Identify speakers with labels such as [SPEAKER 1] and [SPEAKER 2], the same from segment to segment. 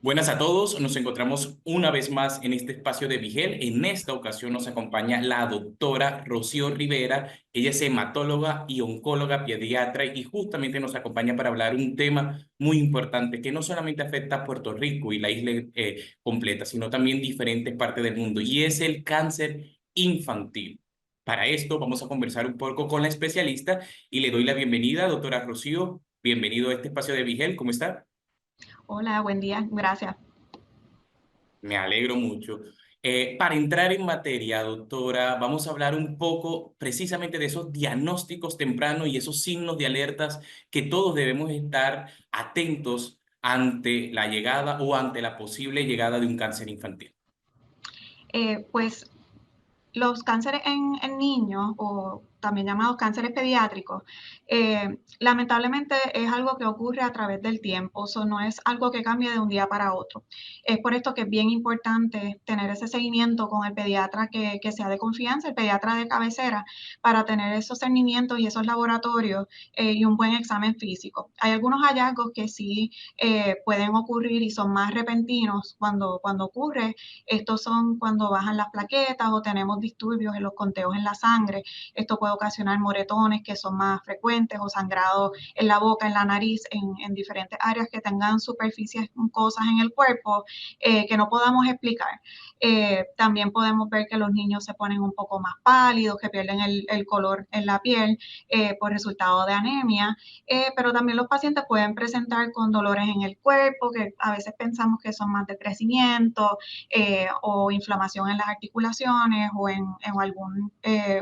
[SPEAKER 1] Buenas a todos, nos encontramos una vez más en este espacio de Vigel. En esta ocasión nos acompaña la doctora Rocío Rivera. Ella es hematóloga y oncóloga pediatra y justamente nos acompaña para hablar un tema muy importante que no solamente afecta a Puerto Rico y la isla completa, sino también diferentes partes del mundo y es el cáncer infantil. Para esto vamos a conversar un poco con la especialista y le doy la bienvenida, doctora Rocío. Bienvenido a este espacio de Vigel. ¿Cómo está?
[SPEAKER 2] Hola, buen día, gracias.
[SPEAKER 1] Me alegro mucho. Para entrar en materia, doctora, vamos a hablar un poco precisamente de esos diagnósticos tempranos y esos signos de alertas que todos debemos estar atentos ante la llegada o ante la posible llegada de un cáncer infantil.
[SPEAKER 2] Pues los cánceres en niños, o también llamados cánceres pediátricos, lamentablemente es algo que ocurre a través del tiempo, eso no es algo que cambie de un día para otro. Es por esto que es bien importante tener ese seguimiento con el pediatra que sea de confianza, el pediatra de cabecera, para tener esos seguimientos y esos laboratorios y un buen examen físico. Hay algunos hallazgos que sí pueden ocurrir y son más repentinos cuando ocurre. Estos son cuando bajan las plaquetas o tenemos disturbios en los conteos en la sangre. Esto puede ocasionar moretones que son más frecuentes o sangrado en la boca, en la nariz, en diferentes áreas que tengan superficies mucosas en el cuerpo que no podamos explicar. También podemos ver que los niños se ponen un poco más pálidos, que pierden el color en la piel por resultado de anemia, pero también los pacientes pueden presentar con dolores en el cuerpo, que a veces pensamos que son más de crecimiento, o inflamación en las articulaciones o en algún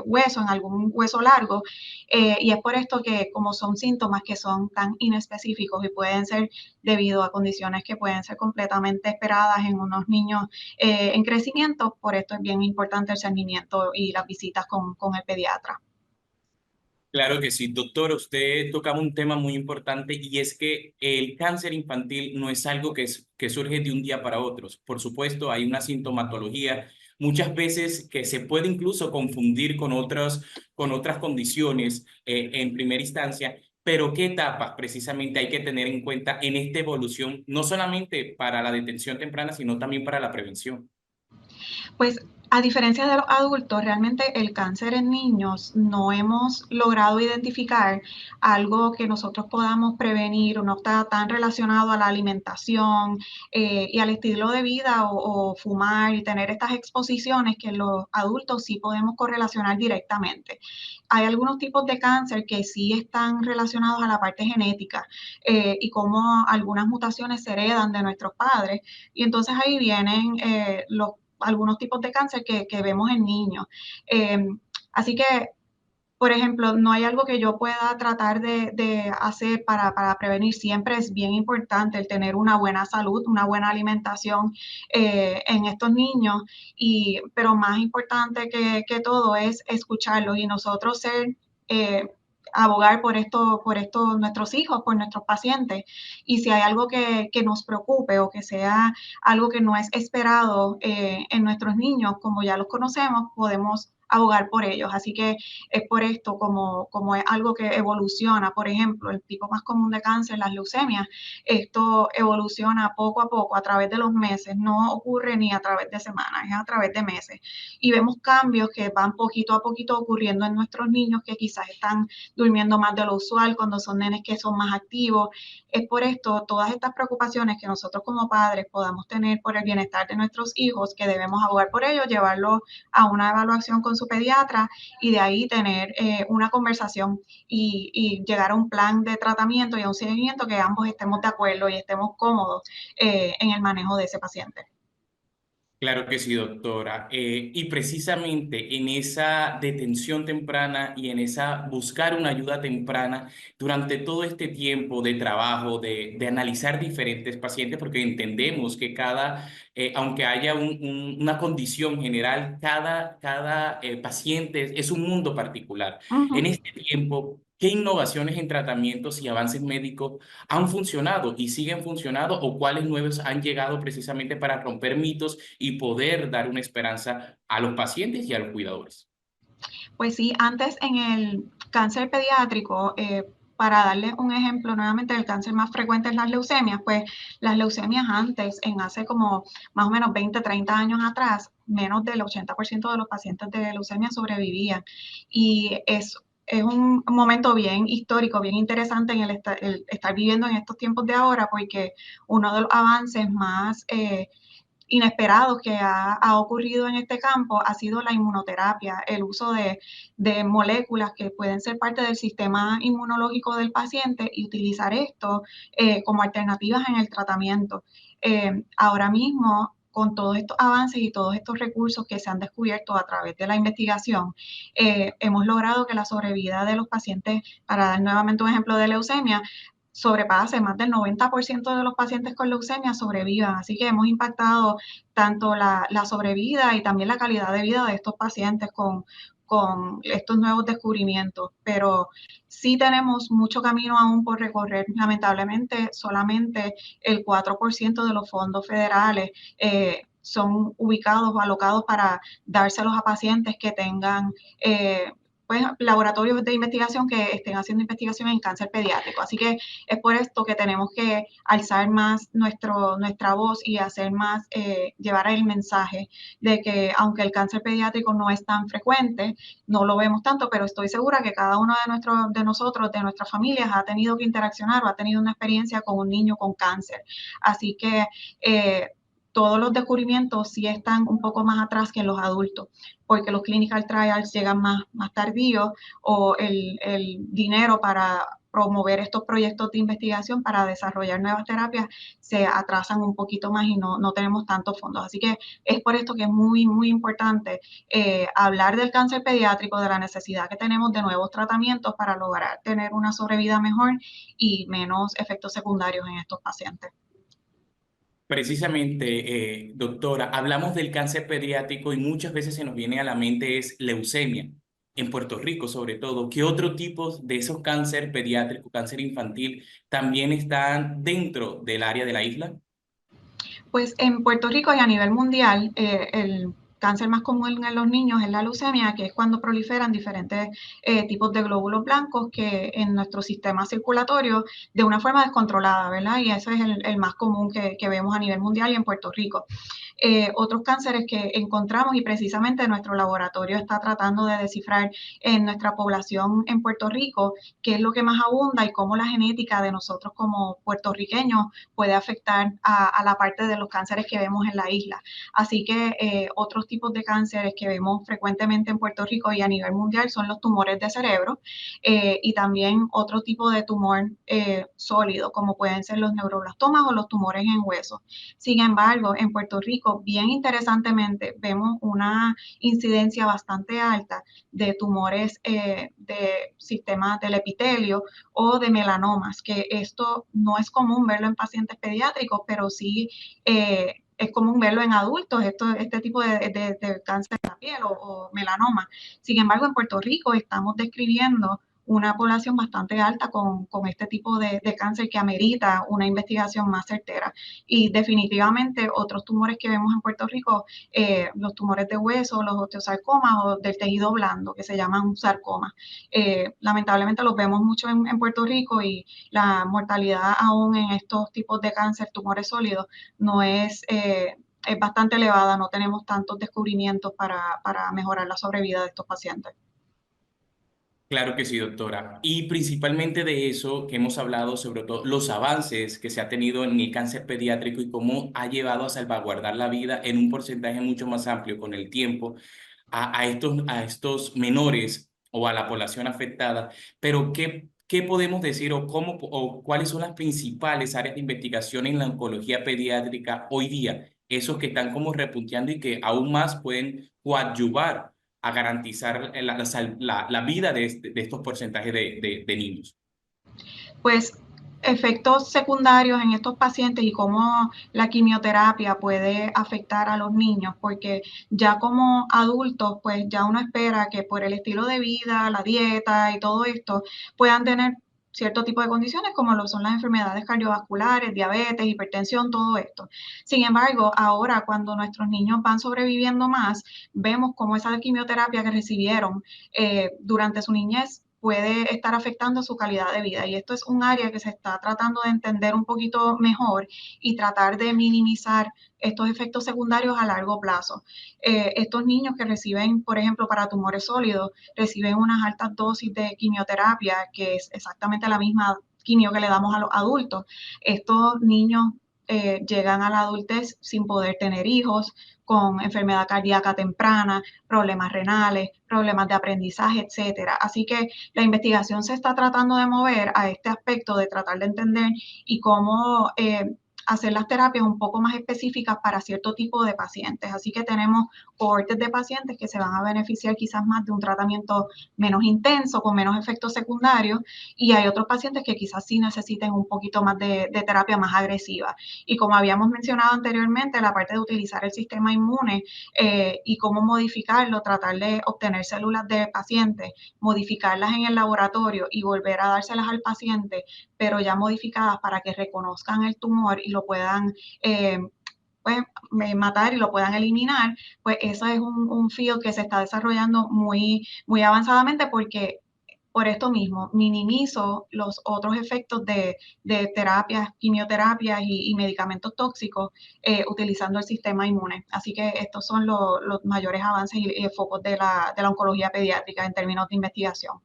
[SPEAKER 2] hueso, en algún hueso largo. Y es por esto que como son síntomas que son tan inespecíficos y pueden ser debido a condiciones que pueden ser completamente esperadas en unos niños en crecimiento, por esto es bien importante el seguimiento y las visitas con el pediatra.
[SPEAKER 1] Claro que sí, doctor, usted tocaba un tema muy importante y es que el cáncer infantil no es algo que surge de un día para otro. Por supuesto, hay una sintomatología muchas veces que se puede incluso confundir con otras condiciones en primera instancia, pero ¿qué etapas precisamente hay que tener en cuenta en esta evolución, no solamente para la detención temprana, sino también para la prevención?
[SPEAKER 2] Pues a diferencia de los adultos, realmente el cáncer en niños no hemos logrado identificar algo que nosotros podamos prevenir o no está tan relacionado a la alimentación y al estilo de vida o fumar y tener estas exposiciones que los adultos sí podemos correlacionar directamente. Hay algunos tipos de cáncer que sí están relacionados a la parte genética y cómo algunas mutaciones se heredan de nuestros padres y entonces ahí vienen algunos tipos de cáncer que vemos en niños. Eh, Así que, por ejemplo, no hay algo que yo pueda tratar de hacer para prevenir. Siempre es bien importante el tener una buena salud, una buena alimentación en estos niños, pero más importante que todo es escucharlos y nosotros ser... Eh, abogar por esto nuestros hijos, por nuestros pacientes. Y si hay algo que nos preocupe o que sea algo que no es esperado en nuestros niños, como ya los conocemos, podemos abogar por ellos. Así que es por esto, como es algo que evoluciona, por ejemplo, el tipo más común de cáncer, las leucemias, esto evoluciona poco a poco a través de los meses, no ocurre ni a través de semanas, es a través de meses. Y vemos cambios que van poquito a poquito ocurriendo en nuestros niños que quizás están durmiendo más de lo usual cuando son nenes que son más activos. Es por esto, todas estas preocupaciones que nosotros como padres podamos tener por el bienestar de nuestros hijos, que debemos abogar por ellos, llevarlos a una evaluación con su pediatra y de ahí tener una conversación y llegar a un plan de tratamiento y a un seguimiento que ambos estemos de acuerdo y estemos cómodos en el manejo de ese paciente.
[SPEAKER 1] Claro que sí, doctora. Y precisamente en esa detención temprana y en esa buscar una ayuda temprana durante todo este tiempo de trabajo, de analizar diferentes pacientes, porque entendemos que aunque haya una condición general, cada paciente es un mundo particular.
[SPEAKER 2] Uh
[SPEAKER 1] En
[SPEAKER 2] -huh.
[SPEAKER 1] este tiempo, ¿qué innovaciones en tratamientos y avances médicos han funcionado y siguen funcionando o cuáles nuevos han llegado precisamente para romper mitos y poder dar una esperanza a los pacientes y a los cuidadores?
[SPEAKER 2] Pues sí, antes en el cáncer pediátrico, para darles un ejemplo, nuevamente el cáncer más frecuente es las leucemias, pues las leucemias antes, en hace como más o menos 20, 30 años atrás, menos del 80% de los pacientes de leucemia sobrevivían. Y es un momento bien histórico, bien interesante en el estar viviendo en estos tiempos de ahora, porque uno de los avances más inesperados que ha ocurrido en este campo ha sido la inmunoterapia, el uso de moléculas que pueden ser parte del sistema inmunológico del paciente y utilizar esto como alternativas en el tratamiento. Ahora mismo, con todos estos avances y todos estos recursos que se han descubierto a través de la investigación, hemos logrado que la sobrevida de los pacientes, para dar nuevamente un ejemplo de leucemia, sobrepase más del 90% de los pacientes con leucemia sobrevivan. Así que hemos impactado tanto la sobrevida y también la calidad de vida de estos pacientes con estos nuevos descubrimientos. Pero sí tenemos mucho camino aún por recorrer. Lamentablemente, solamente el 4% de los fondos federales son ubicados o alocados para dárselos a pacientes que tengan pues, laboratorios de investigación que estén haciendo investigación en cáncer pediátrico. Así que es por esto que tenemos que alzar más nuestra voz y hacer más, llevar el mensaje de que aunque el cáncer pediátrico no es tan frecuente, no lo vemos tanto, pero estoy segura que cada uno de nosotros, de nuestras familias, ha tenido que interaccionar o ha tenido una experiencia con un niño con cáncer. Así que todos los descubrimientos sí están un poco más atrás que en los adultos, porque los clinical trials llegan más tardíos o el dinero para promover estos proyectos de investigación para desarrollar nuevas terapias se atrasan un poquito más y no tenemos tantos fondos. Así que es por esto que es muy, muy importante hablar del cáncer pediátrico, de la necesidad que tenemos de nuevos tratamientos para lograr tener una sobrevida mejor y menos efectos secundarios en estos pacientes.
[SPEAKER 1] Precisamente, doctora, hablamos del cáncer pediátrico y muchas veces se nos viene a la mente es leucemia, en Puerto Rico sobre todo. ¿Qué otro tipo de esos cáncer pediátrico, cáncer infantil, también están dentro del área de la isla?
[SPEAKER 2] Pues en Puerto Rico y a nivel mundial, el cáncer más común en los niños es la leucemia, que es cuando proliferan diferentes tipos de glóbulos blancos que en nuestro sistema circulatorio de una forma descontrolada, ¿verdad? Y ese es el más común que vemos a nivel mundial y en Puerto Rico. Otros cánceres que encontramos y precisamente nuestro laboratorio está tratando de descifrar en nuestra población en Puerto Rico qué es lo que más abunda y cómo la genética de nosotros como puertorriqueños puede afectar a la parte de los cánceres que vemos en la isla. Así que otros tipos de cánceres que vemos frecuentemente en Puerto Rico y a nivel mundial son los tumores de cerebro y también otro tipo de tumor sólido, como pueden ser los neuroblastomas o los tumores en hueso. Sin embargo, en Puerto Rico, bien interesantemente, vemos una incidencia bastante alta de tumores de sistemas del epitelio o de melanomas, que esto no es común verlo en pacientes pediátricos, pero sí es común verlo en adultos, este tipo de cáncer de la piel o melanoma. Sin embargo, en Puerto Rico estamos describiendo una población bastante alta con este tipo de cáncer que amerita una investigación más certera. Y definitivamente otros tumores que vemos en Puerto Rico, los tumores de hueso, los osteosarcomas o del tejido blando, que se llaman sarcomas. Lamentablemente los vemos mucho en Puerto Rico y la mortalidad aún en estos tipos de cáncer, tumores sólidos, no es bastante elevada, no tenemos tantos descubrimientos para mejorar la sobrevida de estos pacientes.
[SPEAKER 1] Claro que sí, doctora. Y principalmente de eso que hemos hablado, sobre todo los avances que se ha tenido en el cáncer pediátrico y cómo ha llevado a salvaguardar la vida en un porcentaje mucho más amplio con el tiempo a estos menores o a la población afectada. Pero ¿qué podemos decir o cómo o cuáles son las principales áreas de investigación en la oncología pediátrica hoy día? Esos que están como repunteando y que aún más pueden coadyuvar a garantizar la vida de estos porcentajes de niños.
[SPEAKER 2] Pues efectos secundarios en estos pacientes y cómo la quimioterapia puede afectar a los niños, porque ya como adultos, pues ya uno espera que por el estilo de vida, la dieta y todo esto, puedan tener cierto tipo de condiciones como lo son las enfermedades cardiovasculares, diabetes, hipertensión, todo esto. Sin embargo, ahora cuando nuestros niños van sobreviviendo más, vemos cómo esa quimioterapia que recibieron durante su niñez puede estar afectando su calidad de vida. Y esto es un área que se está tratando de entender un poquito mejor y tratar de minimizar estos efectos secundarios a largo plazo. Estos niños que reciben, por ejemplo, para tumores sólidos, reciben unas altas dosis de quimioterapia, que es exactamente la misma quimio que le damos a los adultos. Estos niños llegan a la adultez sin poder tener hijos, con enfermedad cardíaca temprana, problemas renales, problemas de aprendizaje, etcétera. Así que la investigación se está tratando de mover a este aspecto de tratar de entender y cómo hacer las terapias un poco más específicas para cierto tipo de pacientes. Así que tenemos cohortes de pacientes que se van a beneficiar quizás más de un tratamiento menos intenso, con menos efectos secundarios, y hay otros pacientes que quizás sí necesiten un poquito más de terapia más agresiva. Y como habíamos mencionado anteriormente, la parte de utilizar el sistema inmune y cómo modificarlo, tratar de obtener células de pacientes, modificarlas en el laboratorio y volver a dárselas al paciente, pero ya modificadas para que reconozcan el tumor y lo puedan pues, matar y lo puedan eliminar, pues eso es un field que se está desarrollando muy, muy avanzadamente porque por esto mismo minimizo los otros efectos de terapias, quimioterapias y medicamentos tóxicos utilizando el sistema inmune. Así que estos son los mayores avances y focos de la oncología pediátrica en términos de investigación.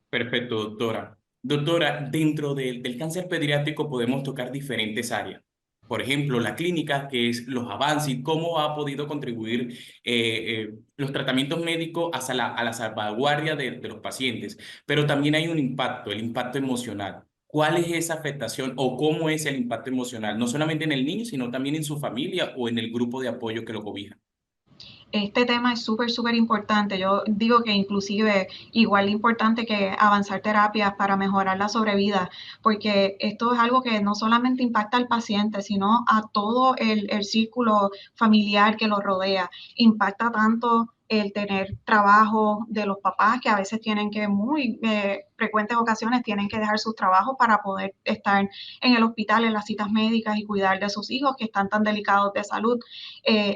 [SPEAKER 1] Perfecto, doctora. Doctora, dentro del cáncer pediátrico podemos tocar diferentes áreas. Por ejemplo, la clínica, que es los avances y cómo ha podido contribuir los tratamientos médicos hasta a la salvaguardia de los pacientes. Pero también hay un impacto, el impacto emocional. ¿Cuál es esa afectación o cómo es el impacto emocional? No solamente en el niño, sino también en su familia o en el grupo de apoyo que lo cobija.
[SPEAKER 2] Este tema es súper, súper importante. Yo digo que inclusive igual de importante que avanzar terapias para mejorar la sobrevida, porque esto es algo que no solamente impacta al paciente, sino a todo el círculo familiar que lo rodea. Impacta tanto el tener trabajo de los papás que a veces tienen que, muy frecuentes ocasiones, tienen que dejar sus trabajos para poder estar en el hospital, en las citas médicas y cuidar de sus hijos que están tan delicados de salud.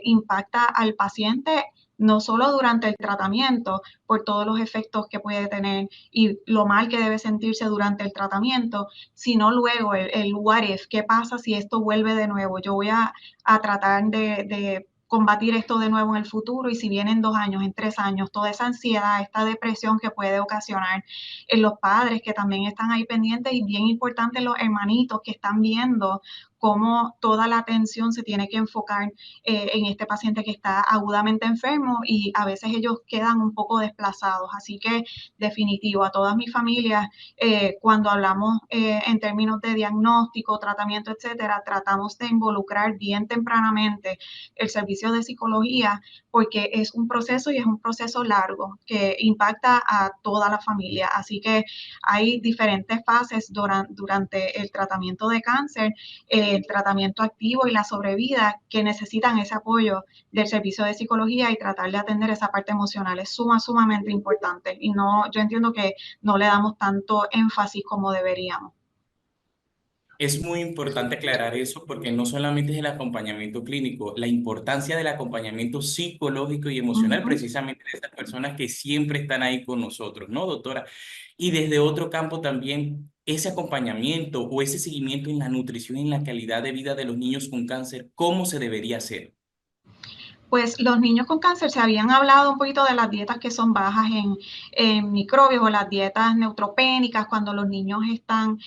[SPEAKER 2] Impacta al paciente no solo durante el tratamiento por todos los efectos que puede tener y lo mal que debe sentirse durante el tratamiento, sino luego el what if, qué pasa si esto vuelve de nuevo. Yo voy a tratar de combatir esto de nuevo en el futuro y si vienen 2 años, en 3 años, toda esa ansiedad, esta depresión que puede ocasionar en los padres que también están ahí pendientes y bien importante los hermanitos que están viendo cómo toda la atención se tiene que enfocar en este paciente que está agudamente enfermo y a veces ellos quedan un poco desplazados. Así que definitivo, a todas mis familias, cuando hablamos en términos de diagnóstico, tratamiento, etcétera, tratamos de involucrar bien tempranamente el servicio de psicología porque es un proceso y es un proceso largo que impacta a toda la familia. Así que hay diferentes fases durante el tratamiento de cáncer, el tratamiento activo y la sobrevida que necesitan ese apoyo del servicio de psicología y tratar de atender esa parte emocional es sumamente importante y no, yo entiendo que no le damos tanto énfasis como deberíamos.
[SPEAKER 1] Es muy importante aclarar eso porque no solamente es el acompañamiento clínico, la importancia del acompañamiento psicológico y
[SPEAKER 2] Uh
[SPEAKER 1] emocional
[SPEAKER 2] -huh.
[SPEAKER 1] precisamente de esas personas que siempre están ahí con nosotros, ¿no, doctora? Y desde otro campo también, ese acompañamiento o ese seguimiento en la nutrición y en la calidad de vida de los niños con cáncer, ¿cómo se debería hacer?
[SPEAKER 2] Pues los niños con cáncer se habían hablado un poquito de las dietas que son bajas en microbios o las dietas neutropénicas cuando los niños están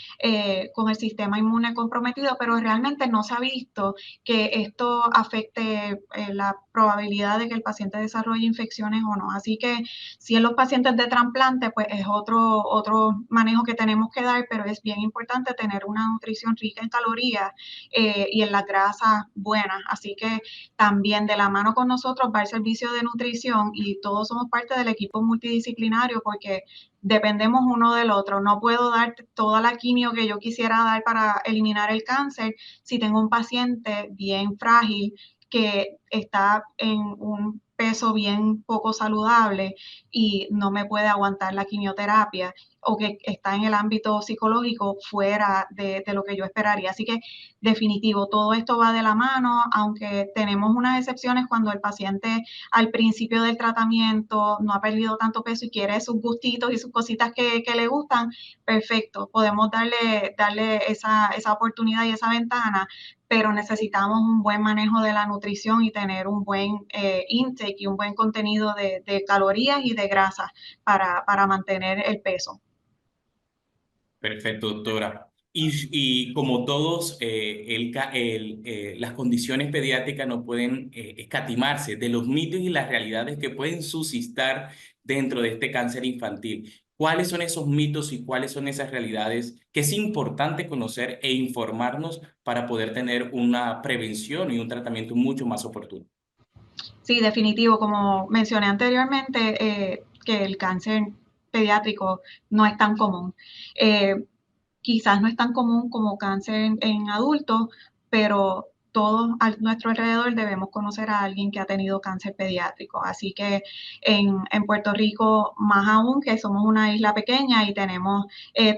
[SPEAKER 2] con el sistema inmune comprometido, pero realmente no se ha visto que esto afecte la probabilidad de que el paciente desarrolle infecciones o no. Así que si en los pacientes de trasplante, pues es otro manejo que tenemos que dar, pero es bien importante tener una nutrición rica en calorías y en las grasas buenas. Así que también de la mano con nosotros va el servicio de nutrición y todos somos parte del equipo multidisciplinario porque dependemos uno del otro. No puedo dar toda la quimio que yo quisiera dar para eliminar el cáncer si tengo un paciente bien frágil que está en un peso bien poco saludable y no me puede aguantar la quimioterapia o que está en el ámbito psicológico fuera de lo que yo esperaría. Así que definitivo, todo esto va de la mano, aunque tenemos unas excepciones cuando el paciente al principio del tratamiento no ha perdido tanto peso y quiere sus gustitos y sus cositas que le gustan, perfecto, podemos darle esa oportunidad y esa ventana, pero necesitamos un buen manejo de la nutrición y tener un buen intake y un buen contenido de calorías y de grasas para mantener el peso.
[SPEAKER 1] Perfecto, doctora. Y como todos, las condiciones pediátricas no pueden escatimarse de los mitos y las realidades que pueden suscitar dentro de este cáncer infantil. ¿Cuáles son esos mitos y cuáles son esas realidades que es importante conocer e informarnos para poder tener una prevención y un tratamiento mucho más oportuno?
[SPEAKER 2] Sí, definitivo, como mencioné anteriormente, que el cáncer pediátrico no es tan común. Eh, Quizás no es tan común como cáncer en adultos, pero todos a nuestro alrededor debemos conocer a alguien que ha tenido cáncer pediátrico. Así que en Puerto Rico, más aún, que somos una isla pequeña y tenemos,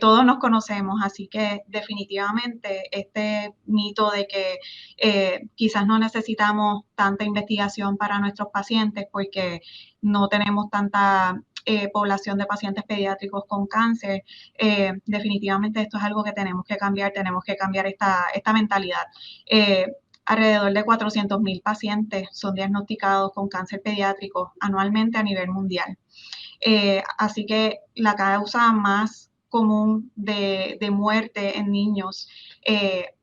[SPEAKER 2] todos nos conocemos, así que definitivamente este mito de que quizás no necesitamos tanta investigación para nuestros pacientes porque no tenemos tanta población de pacientes pediátricos con cáncer, definitivamente esto es algo que tenemos que cambiar esta mentalidad. Eh, Alrededor de 400,000 pacientes son diagnosticados con cáncer pediátrico anualmente a nivel mundial. Así que la causa más común de muerte en niños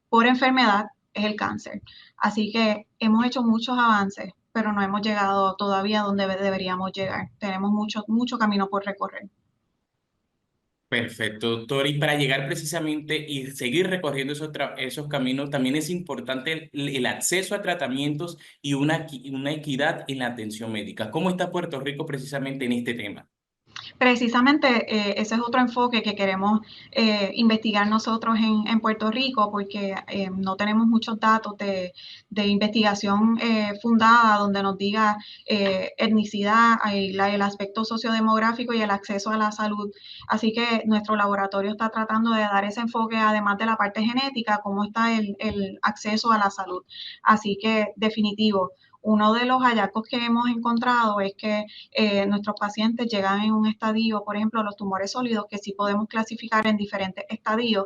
[SPEAKER 2] por enfermedad es el cáncer. Así que hemos hecho muchos avances, pero no hemos llegado todavía donde deberíamos llegar. Tenemos mucho camino por recorrer.
[SPEAKER 1] Perfecto, doctor. Y para llegar precisamente y seguir recorriendo esos caminos, también es importante el acceso a tratamientos y una equidad en la atención médica. ¿Cómo está Puerto Rico precisamente en este tema?
[SPEAKER 2] Precisamente ese es otro enfoque que queremos investigar nosotros en Puerto Rico, porque no tenemos muchos datos de investigación fundada donde nos diga etnicidad, el aspecto sociodemográfico y el acceso a la salud. Así que nuestro laboratorio está tratando de dar ese enfoque, además de la parte genética, cómo está el acceso a la salud. Así que definitivo. Uno de los hallazgos que hemos encontrado es que nuestros pacientes llegan en un estadio, por ejemplo, los tumores sólidos, que sí podemos clasificar en diferentes estadios,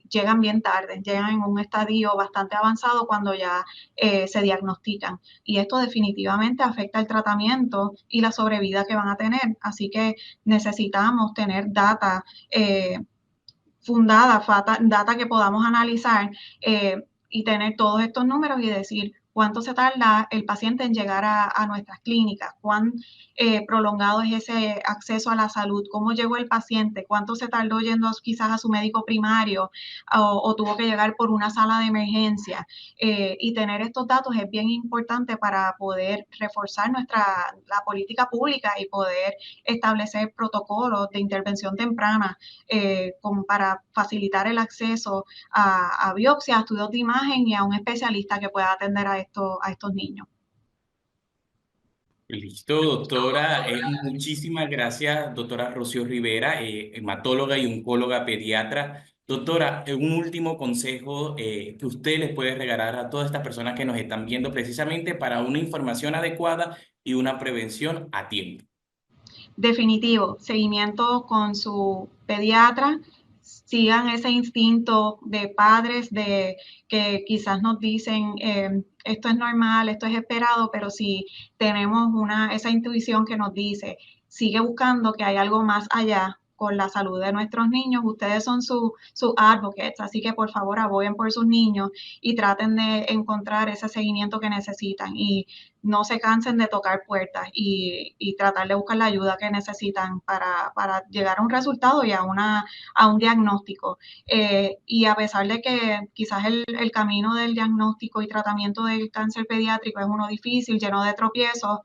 [SPEAKER 2] llegan bien tarde, llegan en un estadio bastante avanzado cuando ya se diagnostican. Y esto definitivamente afecta el tratamiento y la sobrevida que van a tener. Así que necesitamos tener data fundada, data que podamos analizar y tener todos estos números y decir cuánto se tarda el paciente en llegar a nuestras clínicas, cuán prolongado es ese acceso a la salud, cómo llegó el paciente, cuánto se tardó yendo quizás a su médico primario o tuvo que llegar por una sala de emergencia. Y tener estos datos es bien importante para poder reforzar la política pública y poder establecer protocolos de intervención temprana como para facilitar el acceso a biopsia, a estudios de imagen y a un especialista que pueda atender a estos niños.
[SPEAKER 1] Listo, doctora. Muchísimas gracias, doctora Rocío Rivera, hematóloga y oncóloga pediatra. Doctora, un último consejo que usted les puede regalar a todas estas personas que nos están viendo precisamente para una información adecuada y una prevención a tiempo.
[SPEAKER 2] Definitivo, seguimiento con su pediatra, sigan ese instinto de padres de que quizás nos dicen esto es normal, esto es esperado, pero si tenemos esa intuición que nos dice sigue buscando que hay algo más allá con la salud de nuestros niños, ustedes son sus advocates, así que por favor abogen por sus niños y traten de encontrar ese seguimiento que necesitan y no se cansen de tocar puertas y tratar de buscar la ayuda que necesitan para llegar a un resultado y a un diagnóstico. Y a pesar de que quizás el camino del diagnóstico y tratamiento del cáncer pediátrico es uno difícil, lleno de tropiezos,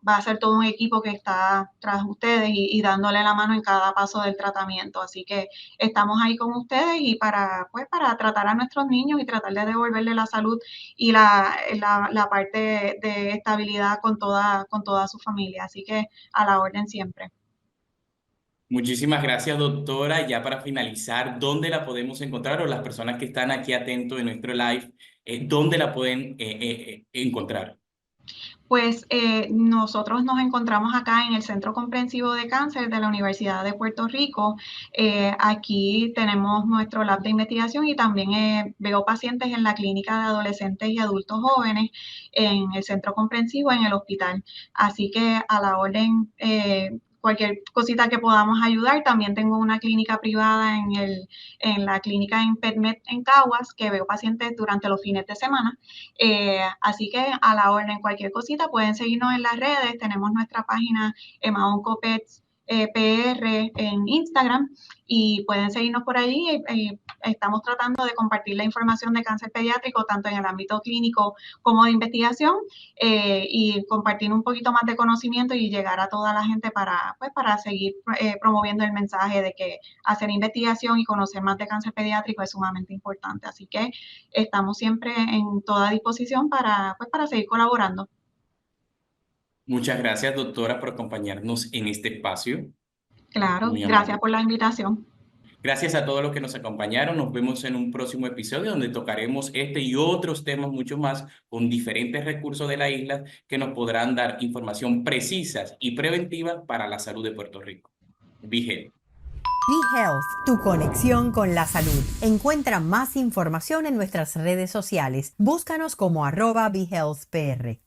[SPEAKER 2] va a ser todo un equipo que está tras ustedes y dándole la mano en cada paso del tratamiento. Así que estamos ahí con ustedes y para tratar a nuestros niños y tratar de devolverle la salud y la parte de estabilidad con toda su familia. Así que a la orden siempre.
[SPEAKER 1] Muchísimas gracias, doctora. Ya para finalizar, ¿dónde la podemos encontrar o las personas que están aquí atentos en nuestro live, dónde la pueden encontrar?
[SPEAKER 2] Pues nosotros nos encontramos acá en el Centro Comprensivo de Cáncer de la Universidad de Puerto Rico. Aquí tenemos nuestro lab de investigación y también veo pacientes en la clínica de adolescentes y adultos jóvenes en el Centro Comprensivo en el hospital. Así que a la orden, cualquier cosita que podamos ayudar. También tengo una clínica privada en la clínica en PetMed en Caguas, que veo pacientes durante los fines de semana. Así que a la orden, cualquier cosita, pueden seguirnos en las redes. Tenemos nuestra página EmaOncoPets PR en Instagram y pueden seguirnos por allí. Estamos tratando de compartir la información de cáncer pediátrico tanto en el ámbito clínico como de investigación y compartir un poquito más de conocimiento y llegar a toda la gente para seguir promoviendo el mensaje de que hacer investigación y conocer más de cáncer pediátrico es sumamente importante. Así que estamos siempre en toda disposición para seguir colaborando.
[SPEAKER 1] Muchas gracias, doctora, por acompañarnos en este espacio.
[SPEAKER 2] Claro,
[SPEAKER 1] Muy
[SPEAKER 2] gracias
[SPEAKER 1] amable.
[SPEAKER 2] por la invitación.
[SPEAKER 1] Gracias a todos los que nos acompañaron. Nos vemos en un próximo episodio donde tocaremos este y otros temas mucho más con diferentes recursos de la isla que nos podrán dar información precisa y preventiva para la salud de Puerto Rico. Vigel.
[SPEAKER 3] BeHealth, tu conexión con la salud. Encuentra más información en nuestras redes sociales. Búscanos como @BeHealthPR.